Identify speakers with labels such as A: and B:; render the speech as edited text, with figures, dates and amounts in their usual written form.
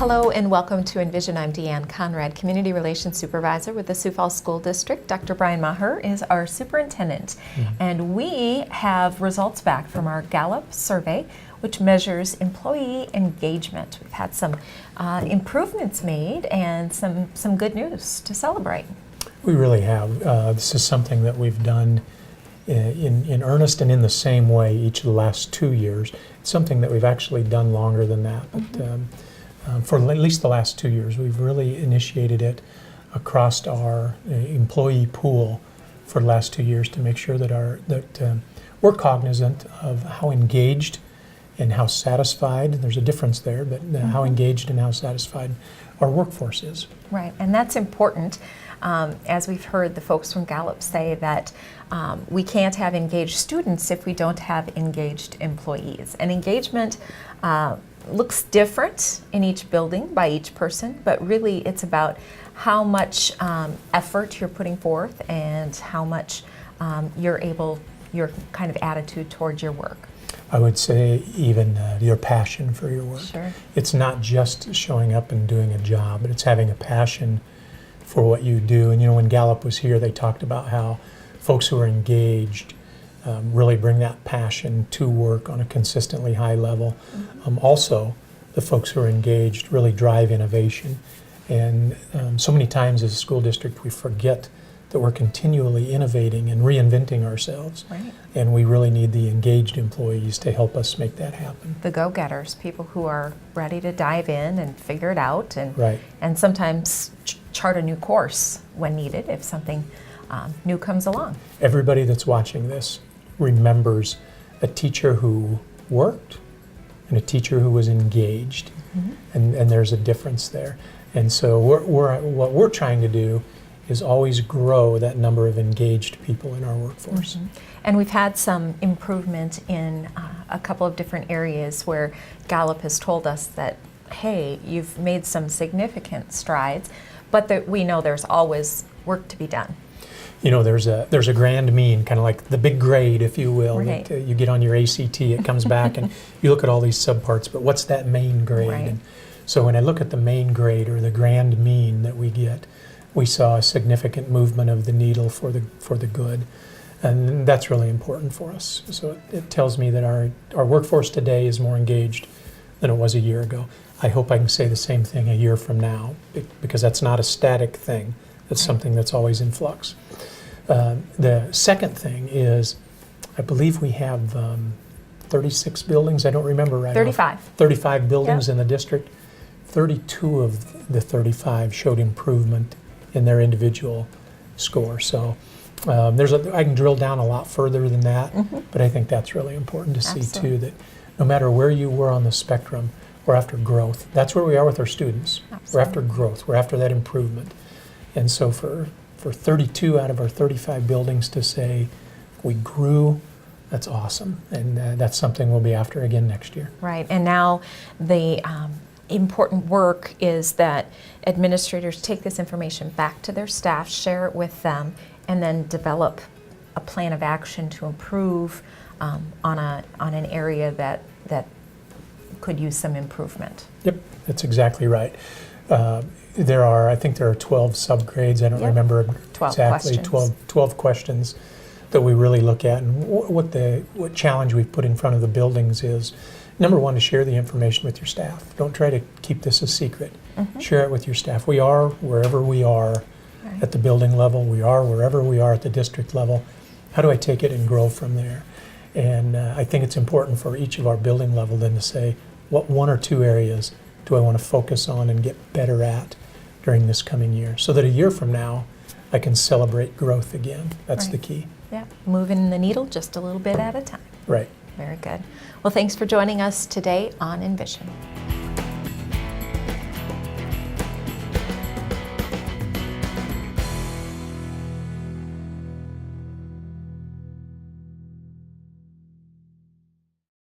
A: Hello and welcome to Envision. I'm Deanne Conrad, Community Relations Supervisor with the Sioux Falls School District. Dr. Brian Maher is our superintendent. And we have results back from our Gallup survey, which measures employee engagement. We've had some improvements made and some good news to celebrate.
B: We really have. This is something that we've done in earnest and in the same way each of the last 2 years. It's something that we've actually done longer than that, but for at least the last 2 years, we've really initiated it across our employee pool for the last 2 years to make sure that we're cognizant of how engaged and how satisfied, there's a difference there, but how engaged and how satisfied our workforce is.
A: Right, and that's important. As we've heard the folks from Gallup say that we can't have engaged students if we don't have engaged employees. And engagement looks different in each building by each person, but really it's about how much effort you're putting forth and how much your kind of attitude towards your work.
B: I would say even your passion for your work.
A: Sure.
B: It's not just showing up and doing a job, but it's having a passion for what you do. And you know, when Gallup was here, they talked about how folks who are engaged really bring that passion to work on a consistently high level. Also, the folks who are engaged really drive innovation. And so many times as a school district, we forget that we're continually innovating and reinventing ourselves.
A: Right.
B: And we really need the engaged employees to help us make that happen.
A: The go-getters, people who are ready to dive in and figure it out and,
B: Right.
A: and sometimes chart a new course when needed if something new comes along.
B: Everybody that's watching this remembers a teacher who worked and a teacher who was engaged, and there's a difference there. And so what we're trying to do is always grow that number of engaged people in our workforce.
A: And we've had some improvement in a couple of different areas where Gallup has told us that, hey, you've made some significant strides, but that we know there's always work to be done.
B: You know, there's a grand mean, kind of like the big grade, if you will,
A: Right.
B: that you get on your ACT, it comes back and you look at all these subparts, but what's that main grade?
A: Right.
B: And so when I look at the main grade or the grand mean that we get, we saw a significant movement of the needle for the good. And that's really important for us. So it tells me that our workforce today is more engaged than it was a year ago. I hope I can say the same thing a year from now, because that's not a static thing. That's something that's always in flux. The second thing is, I believe we have 36 buildings, I don't remember right
A: 35.
B: 35 buildings
A: Yep.
B: in the district. 32 of the 35 showed improvement in their individual score. So I can drill down a lot further than that, but I think that's really important to see too, that no matter where you were on the spectrum, we're after growth. That's where we are with our students.
A: Absolutely.
B: We're after growth. We're after that improvement. And so for 32 out of our 35 buildings to say we grew, that's awesome. And that's something we'll be after again next year.
A: Right, and now the important work is that administrators take this information back to their staff, share it with them, and then develop a plan of action to improve on an area that could use some improvement.
B: Yep, that's exactly right. I think there are 12 subgrades. I don't remember
A: 12
B: exactly.
A: questions.
B: 12 questions that we really look at. And what challenge we've put in front of the buildings is, number one, to share the information with your staff. Don't try to keep this a secret. Share it with your staff. We are wherever we are at the building level. We are wherever we are at the district level. How do I take it and grow from there? And I think it's important for each of our building level then to say, what one or two areas do I want to focus on and get better at during this coming year, so that a year from now I can celebrate growth again. That's the key.
A: Yeah, moving the needle just a little bit at a time.
B: Right.
A: Very good. Well, thanks for joining us today on Envision.